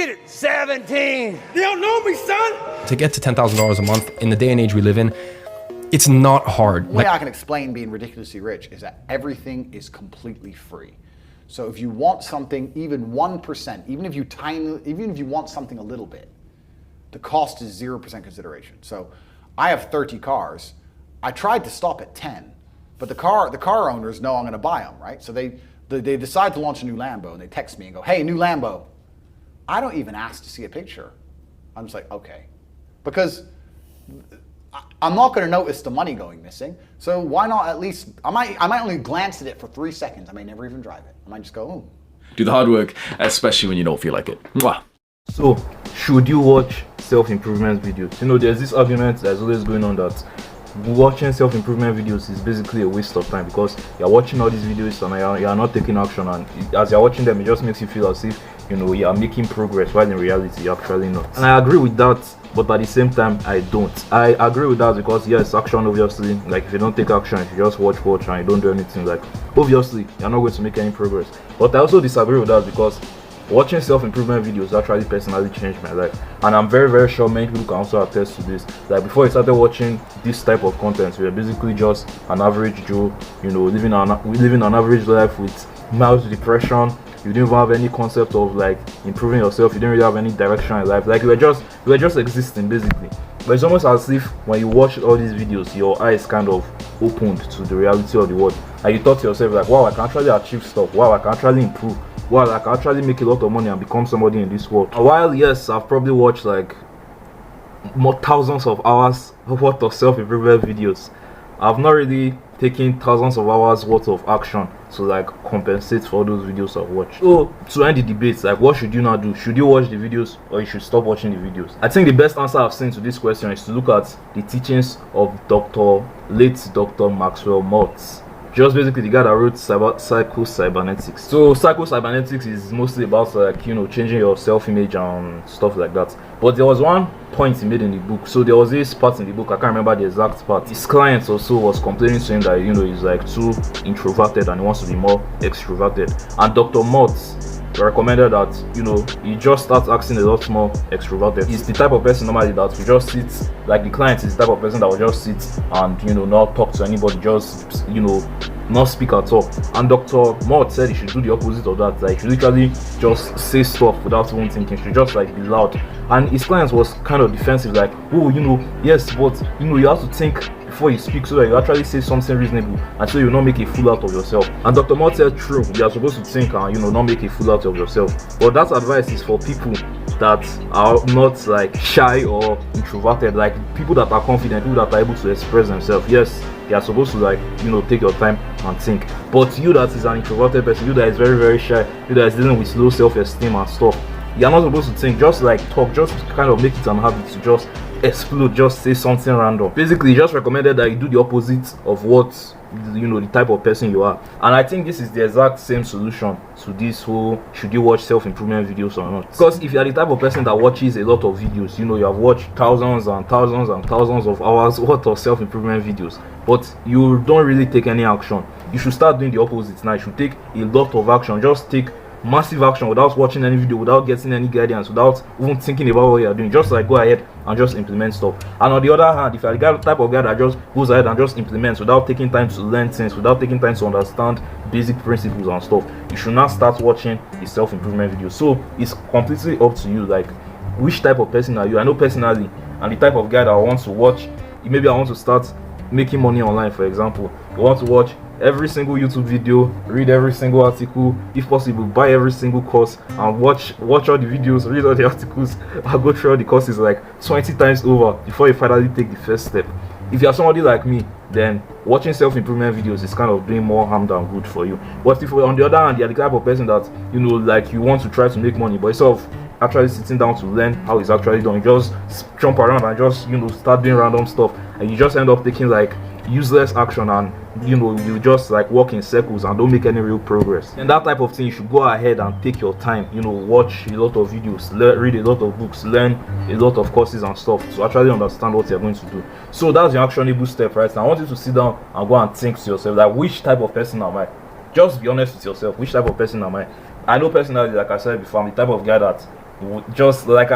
Get it, 17. They don't know me, son. To get to $10,000 a month in the day and age we live in, it's not hard. The way I can explain being ridiculously rich is that everything is completely free. So if you want something, even 1%, even if you want something a little bit, the cost is 0% consideration. So I have 30 cars. I tried to stop at 10, but the car owners know I'm going to buy them, right? So they decide to launch a new Lambo, and they text me and go, "Hey, new Lambo." I don't even ask to see a picture. I'm just like, okay, because I'm not going to notice the money going missing. So why not at least, I might only glance at it for 3 seconds. I may never even drive it. I might just go, "Ooh." Do the hard work, especially when you don't feel like it. Mwah. So, should you watch self-improvement videos? You know, there's this argument that's always going on that watching self-improvement videos is basically a waste of time because you're watching all these videos and you're not taking action, and as you're watching them, it just makes you feel as if, you know, you're making progress, while in reality, you're actually not. And I agree with that, but at the same time, I don't. I agree with that because, yes, action, obviously, like if you don't take action, if you just watch and you don't do anything, like, obviously, you're not going to make any progress. But I also disagree with that because watching self-improvement videos actually personally changed my life, and I'm very, very sure many people can also attest to this. Like before I started watching this type of content, we were basically just an average Joe, you know, living an average life with mild depression. You didn't even have any concept of like improving yourself. You didn't really have any direction in life. Like we were just existing basically. But it's almost as if when you watch all these videos, your eyes kind of opened to the reality of the world, and you thought to yourself like, wow, I can actually achieve stuff. Wow, I can actually improve. Well, I can actually make a lot of money and become somebody in this world. While yes, I've probably watched like thousands of hours worth of self-improvement videos, I've not really taken thousands of hours worth of action to like compensate for all those videos I've watched. So to end the debate, like what should you now do? Should you watch the videos or you should stop watching the videos? I think the best answer I've seen to this question is to look at the teachings of late Dr. Maxwell Maltz. Just basically the guy that wrote Psycho-Cybernetics. So Psycho-Cybernetics is mostly about like, you know, changing your self-image and stuff like that. But there was one point he made in the book. So there was this part in the book, I can't remember the exact part. His client also was complaining to him that, you know, he's like too introverted and he wants to be more extroverted. And Dr. Maltz recommended that, you know, he just starts acting a lot more extroverted. He's the type of person normally that will just sit, like the client is the type of person that will just sit and, you know, not talk to anybody, just, you know, not speak at all. And Dr. Maltz said he should do the opposite of that. Like, he should literally just say stuff without even thinking. He should just like be loud. And his client was kind of defensive, like, oh, you know, yes, but you know, you have to think before you speak so that you actually say something reasonable and so you not make a fool out of yourself. And Dr. Maltz said, true, you are supposed to think and, you know, not make a fool out of yourself. But that advice is for people that are not like shy or introverted, like people that are confident, people that are able to express themselves. Yes, you are supposed to like, you know, take your time and think. But you that is an introverted person, you that is very, very shy, you that is dealing with low self-esteem and stuff, you are not supposed to think, just like talk, just kind of make it an habit to just explode, just say something random. Basically, he just recommended that you do the opposite of what, you know, the type of person you are. And I think this is the exact same solution to this whole should you watch self-improvement videos or not. Because if you are the type of person that watches a lot of videos, you know, you have watched thousands and thousands and thousands of hours worth of self-improvement videos, but you don't really take any action, you should start doing the opposite now. You should take a lot of action. Just take massive action without watching any video, without getting any guidance, without even thinking about what you're doing. Just like go ahead and just implement stuff. And on the other hand, if you're the type of guy that just goes ahead and just implements without taking time to learn things, without taking time to understand basic principles and stuff, you should not start watching a self-improvement video. So it's completely up to you, like which type of person are you. I know personally I'm the type of guy that wants to watch, maybe I want to start making money online, for example. I want to watch every single YouTube video, read every single article, if possible buy every single course and watch all the videos, read all the articles, and go through all the courses like 20 times over before you finally take the first step. If you're somebody like me, then watching self-improvement videos is kind of doing more harm than good for you. But if on the other hand, you're the type of person that, you know, like you want to try to make money, but instead of actually sitting down to learn how it's actually done, you just jump around and just, you know, start doing random stuff, and you just end up taking like useless action, and you know, you just like walk in circles and don't make any real progress. And that type of thing, you should go ahead and take your time, you know, watch a lot of videos, read a lot of books, learn a lot of courses and stuff to actually understand what you're going to do. So that's your actionable step right now. I want you to sit down and go and think to yourself, like, which type of person am I? Just be honest with yourself. Which type of person am I? I know personally, like I said before, I'm the type of guy that just like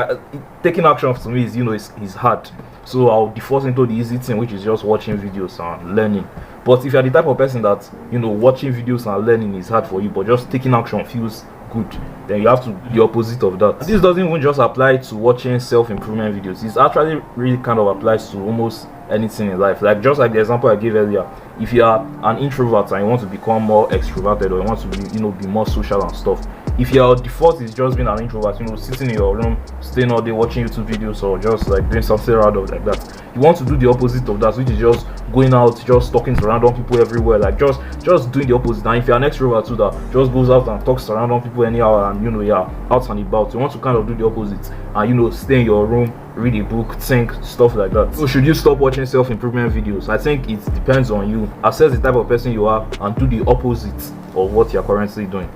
taking action to me is, you know, is hard. So I'll default into the easy thing, which is just watching videos and learning. But if you're the type of person that, you know, watching videos and learning is hard for you, but just taking action feels good, then you have to do the opposite of that. This doesn't even just apply to watching self-improvement videos. It actually really kind of applies to almost anything in life. Like just like the example I gave earlier, if you are an introvert and you want to become more extroverted, or you want to be, you know, be more social and stuff, if your default is just being an introvert, you know, sitting in your room, staying all day watching YouTube videos, or just like doing something random like that, you want to do the opposite of that, which is just going out, just talking to random people everywhere, like just doing the opposite. And if you're an extrovert too, that just goes out and talks to random people anyhow, and, you know, you're out and about, you want to kind of do the opposite and, you know, stay in your room, read a book, think, stuff like that. So should you stop watching self-improvement videos? I think it depends on you. Assess the type of person you are and do the opposite of what you're currently doing.